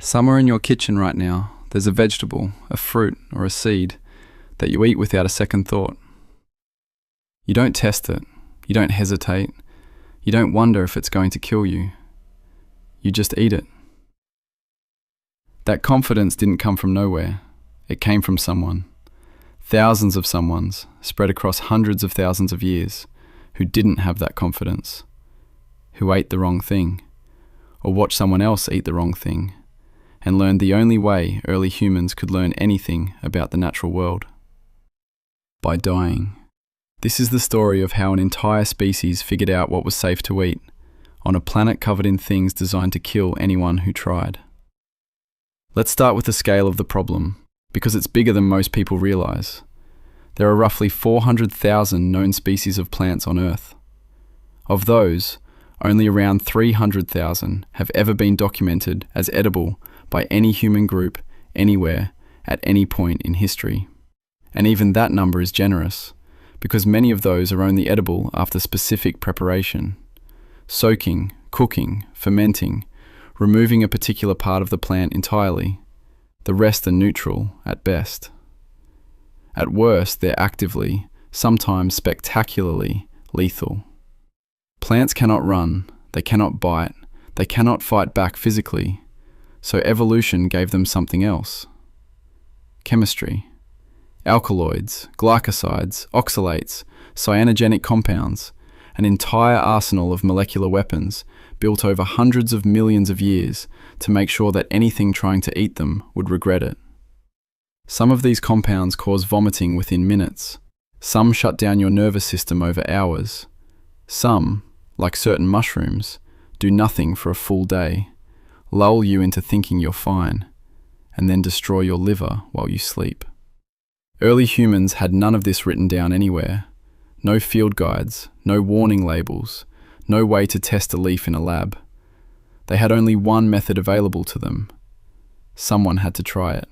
Somewhere in your kitchen right now, there's a vegetable, a fruit, or a seed that you eat without a second thought. You don't test it, you don't hesitate, you don't wonder if it's going to kill you. You just eat it. That confidence didn't come from nowhere, it came from someone. Thousands of someones, spread across hundreds of thousands of years, who didn't have that confidence, who ate the wrong thing, or watched someone else eat the wrong thing, and learned the only way early humans could learn anything about the natural world: by dying. This is the story of how an entire species figured out what was safe to eat, on a planet covered in things designed to kill anyone who tried. Let's start with the scale of the problem, because it's bigger than most people realize. There are roughly 400,000 known species of plants on Earth. Of those, only around 300,000 have ever been documented as edible by any human group, anywhere, at any point in history. And even that number is generous, because many of those are only edible after specific preparation: soaking, cooking, fermenting, removing a particular part of the plant entirely. The rest are neutral, at best. At worst, they're actively, sometimes spectacularly, lethal. Plants cannot run, they cannot bite, they cannot fight back physically, so evolution gave them something else. Chemistry. Alkaloids, glycosides, oxalates, cyanogenic compounds, an entire arsenal of molecular weapons built over hundreds of millions of years to make sure that anything trying to eat them would regret it. Some of these compounds cause vomiting within minutes. Some shut down your nervous system over hours. Some, like certain mushrooms, do nothing for a full day, lull you into thinking you're fine, and then destroy your liver while you sleep. Early humans had none of this written down anywhere. No field guides, no warning labels, no way to test a leaf in a lab. They had only one method available to them. Someone had to try it.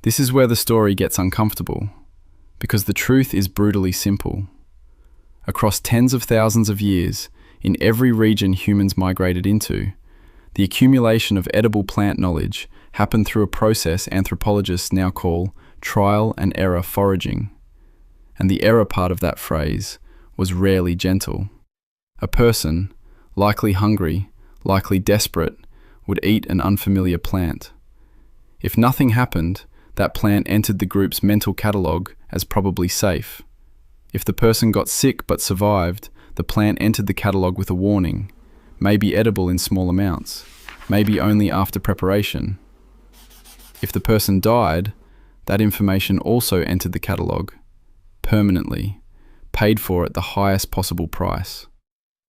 This is where the story gets uncomfortable, because the truth is brutally simple. Across tens of thousands of years, in every region humans migrated into, the accumulation of edible plant knowledge happened through a process anthropologists now call trial and error foraging. And the error part of that phrase was rarely gentle. A person, likely hungry, likely desperate, would eat an unfamiliar plant. If nothing happened, that plant entered the group's mental catalogue as probably safe. If the person got sick but survived, the plant entered the catalogue with a warning: maybe edible in small amounts, maybe only after preparation. If the person died, that information also entered the catalogue, permanently, paid for at the highest possible price.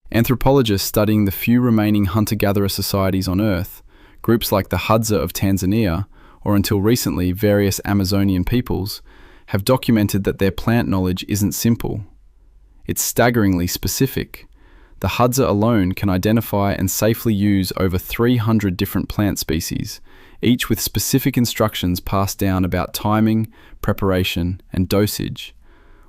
Anthropologists studying the few remaining hunter-gatherer societies on Earth, groups like the Hadza of Tanzania, or until recently various Amazonian peoples, have documented that their plant knowledge isn't simple. It's staggeringly specific. The Hadza alone can identify and safely use over 300 different plant species, each with specific instructions passed down about timing, preparation, and dosage.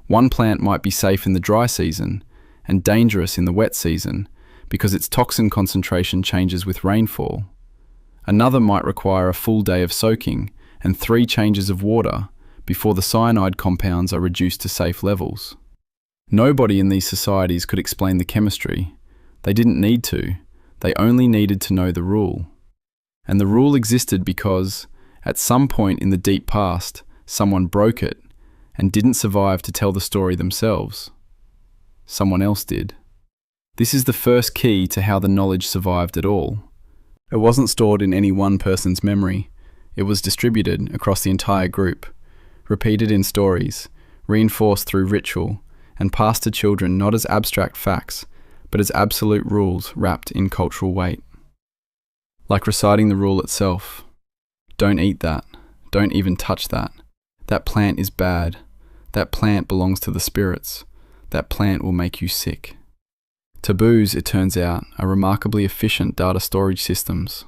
One plant might be safe in the dry season and dangerous in the wet season because its toxin concentration changes with rainfall. Another might require a full day of soaking and 3 changes of water before the cyanide compounds are reduced to safe levels. Nobody in these societies could explain the chemistry. They didn't need to. They only needed to know the rule. And the rule existed because, at some point in the deep past, someone broke it and didn't survive to tell the story themselves. Someone else did. This is the first key to how the knowledge survived at all. It wasn't stored in any one person's memory. It was distributed across the entire group, repeated in stories, reinforced through ritual, and passed to children not as abstract facts, but as absolute rules wrapped in cultural weight. Like reciting the rule itself. Don't eat that. Don't even touch that. That plant is bad. That plant belongs to the spirits. That plant will make you sick. Taboos, it turns out, are remarkably efficient data storage systems.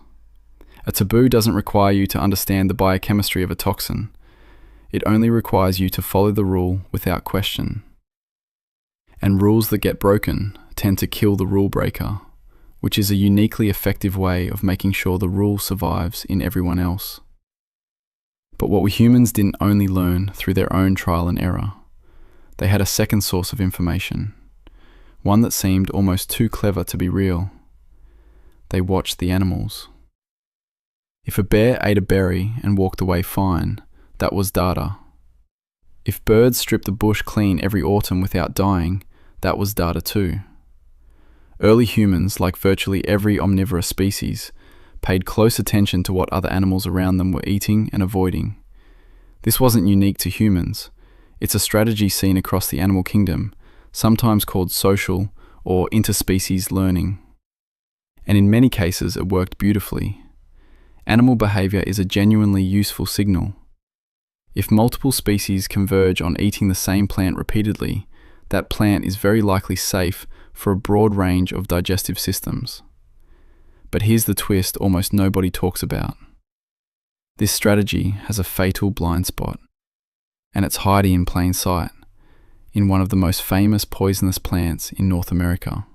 A taboo doesn't require you to understand the biochemistry of a toxin. It only requires you to follow the rule without question. And rules that get broken tend to kill the rule breaker, which is a uniquely effective way of making sure the rule survives in everyone else. But what we humans didn't only learn through their own trial and error. They had a second source of information, one that seemed almost too clever to be real. They watched the animals. If a bear ate a berry and walked away fine, that was data. If birds stripped the bush clean every autumn without dying, that was data too. Early humans, like virtually every omnivorous species, paid close attention to what other animals around them were eating and avoiding. This wasn't unique to humans. It's a strategy seen across the animal kingdom, sometimes called social or interspecies learning. And in many cases, it worked beautifully. Animal behavior is a genuinely useful signal. If multiple species converge on eating the same plant repeatedly, that plant is very likely safe for a broad range of digestive systems. But here's the twist almost nobody talks about. This strategy has a fatal blind spot, and it's hiding in plain sight in one of the most famous poisonous plants in North America.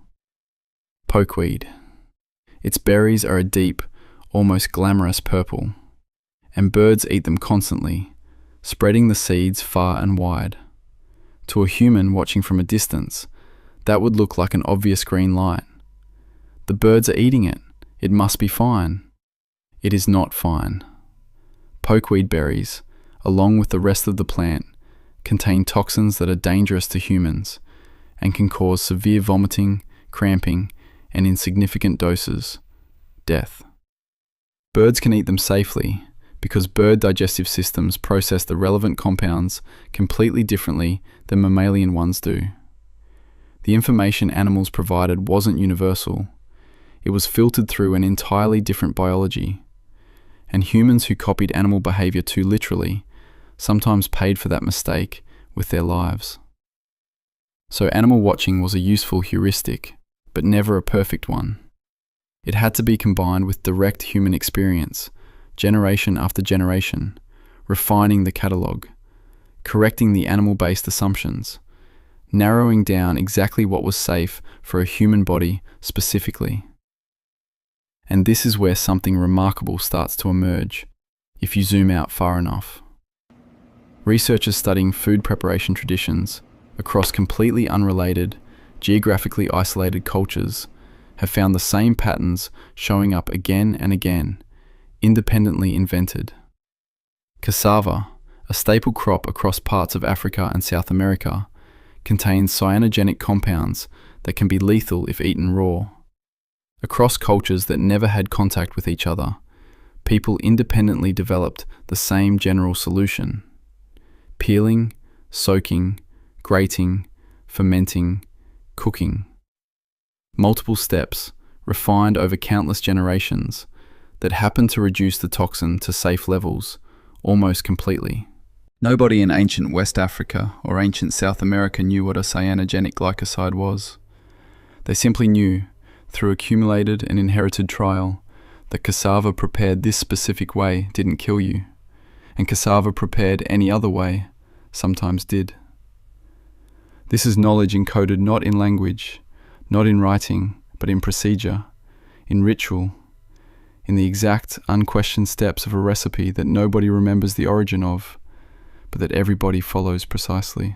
Pokeweed. Its berries are a deep, almost glamorous purple, and birds eat them constantly, spreading the seeds far and wide. To a human watching from a distance, that would look like an obvious green light. The birds are eating it. It must be fine. It is not fine. Pokeweed berries, along with the rest of the plant, contain toxins that are dangerous to humans and can cause severe vomiting, cramping, and in significant doses, death. Birds can eat them safely because bird digestive systems process the relevant compounds completely differently than mammalian ones do. The information animals provided wasn't universal. It was filtered through an entirely different biology. And humans who copied animal behavior too literally sometimes paid for that mistake with their lives. So animal watching was a useful heuristic, but never a perfect one. It had to be combined with direct human experience, generation after generation, refining the catalogue, correcting the animal-based assumptions, narrowing down exactly what was safe for a human body specifically. And this is where something remarkable starts to emerge, if you zoom out far enough. Researchers studying food preparation traditions across completely unrelated, geographically isolated cultures have found the same patterns showing up again and again, independently invented. Cassava, a staple crop across parts of Africa and South America, contains cyanogenic compounds that can be lethal if eaten raw. Across cultures that never had contact with each other, people independently developed the same general solution: peeling, soaking, grating, fermenting, cooking. Multiple steps, refined over countless generations, that happen to reduce the toxin to safe levels, almost completely. Nobody in ancient West Africa or ancient South America knew what a cyanogenic glycoside was. They simply knew, through accumulated and inherited trial, that cassava prepared this specific way didn't kill you, and cassava prepared any other way sometimes did. This is knowledge encoded not in language, not in writing, but in procedure, in ritual, in the exact, unquestioned steps of a recipe that nobody remembers the origin of, but that everybody follows precisely.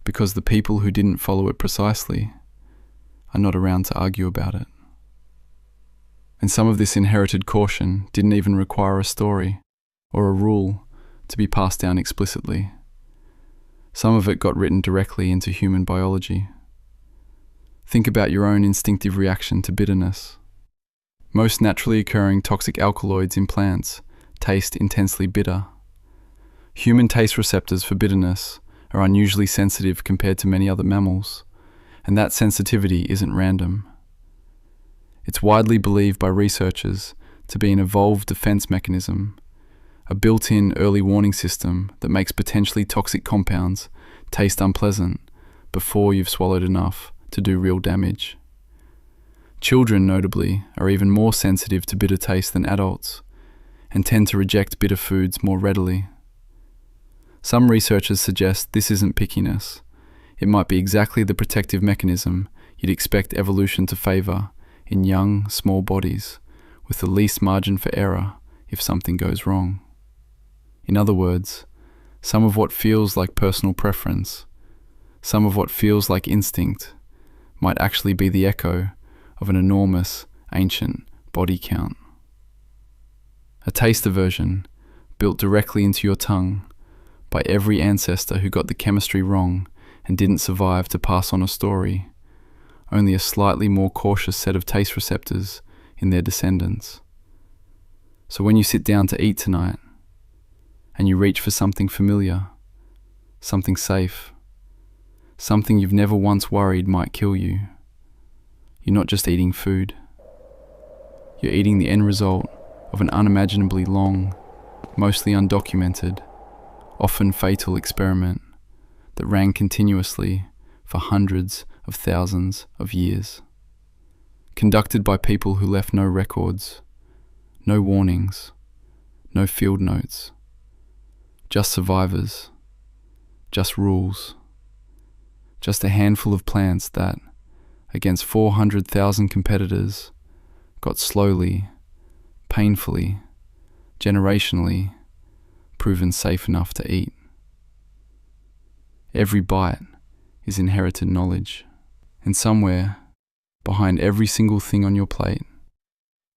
Because the people who didn't follow it precisely are not around to argue about it. And some of this inherited caution didn't even require a story or a rule to be passed down explicitly. Some of it got written directly into human biology. Think about your own instinctive reaction to bitterness. Most naturally occurring toxic alkaloids in plants taste intensely bitter. Human taste receptors for bitterness are unusually sensitive compared to many other mammals, and that sensitivity isn't random. It's widely believed by researchers to be an evolved defense mechanism, a built-in early warning system that makes potentially toxic compounds taste unpleasant before you've swallowed enough to do real damage. Children, notably, are even more sensitive to bitter taste than adults, and tend to reject bitter foods more readily. Some researchers suggest this isn't pickiness. It might be exactly the protective mechanism you'd expect evolution to favour in young, small bodies with the least margin for error if something goes wrong. In other words, some of what feels like personal preference, some of what feels like instinct, might actually be the echo of an enormous, ancient body count. A taste aversion built directly into your tongue by every ancestor who got the chemistry wrong and didn't survive to pass on a story, only a slightly more cautious set of taste receptors in their descendants. So when you sit down to eat tonight, and you reach for something familiar, something safe, something you've never once worried might kill you, you're not just eating food. You're eating the end result of an unimaginably long, mostly undocumented, often fatal experiment that ran continuously for hundreds of thousands of years. Conducted by people who left no records, no warnings, no field notes. Just survivors, just rules, just a handful of plants that, against 400,000 competitors, got slowly, painfully, generationally proven safe enough to eat. Every bite is inherited knowledge, and somewhere, behind every single thing on your plate,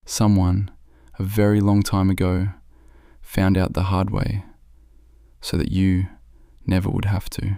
someone, a very long time ago, found out the hard way, so that you never would have to.